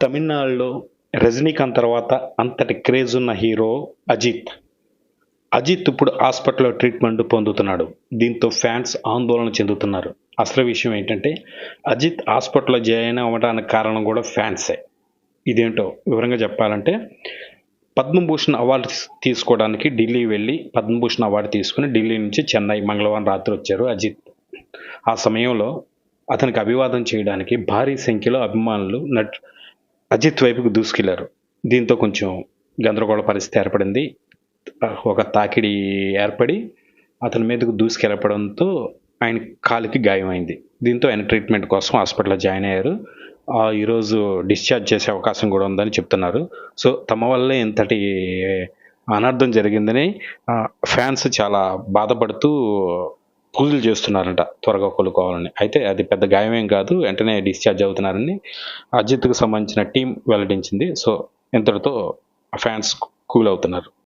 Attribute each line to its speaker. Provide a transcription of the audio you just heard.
Speaker 1: తమిళనాడులో 'రజనీకాంత్' తర్వాత అంతటి క్రేజ్ ఉన్న హీరో అజిత్. అజిత్ ఇప్పుడు హాస్పిటల్‌లో ట్రీట్‌మెంట్ పొందుతున్నాడు. దీంతో ఫ్యాన్స్ ఆందోళన చెందుతున్నారు. అసలు విషయం ఏంటంటే అజిత్ హాస్పిటల్‌లో జాయిన్ అవ్వడానికి కారణం కూడా ఫ్యాన్సే. ఇదేంటో వివరంగా చెప్పాలంటే పద్మభూషణ్ అవార్డు తీసుకోవడానికి ఢిల్లీ వెళ్లి పద్మభూషణ్ అవార్డు తీసుకొని ఢిల్లీ నుంచి చెన్నై మంగళవారం రాత్రి వచ్చారు అజిత్. ఆ సమయంలో అతనికి అభివాదం చేయడానికి భారీ సంఖ్యలో అభిమానులు అజిత్ వైపుకు దూసుకెళ్లారు. దీంతో కొంచెం గందరగోళ పరిస్థితి ఏర్పడింది. ఒక తాకిడి ఏర్పడి అతని మీదకు దూసుకెళ్ళడంతో ఆయన కాలికి గాయమైంది. దీంతో ఆయన ట్రీట్మెంట్ కోసం హాస్పిటల్లో జాయిన్ అయ్యారు. ఈరోజు డిశ్చార్జ్ చేసే అవకాశం కూడా ఉందని చెప్తున్నారు. సో తమ వల్లే ఇంతటి అనర్థం జరిగిందని ఫ్యాన్స్ చాలా బాధపడుతూ పూజలు చేస్తున్నారంట త్వరగా కోలుకోవాలని. అయితే అది పెద్ద గాయమేం కాదు, వెంటనే డిశ్చార్జ్ అవుతున్నారని అజిత్‌కు సంబంధించిన టీం వెల్లడించింది. సో ఇంతటితో ఫ్యాన్స్ కూల్ అవుతున్నారు.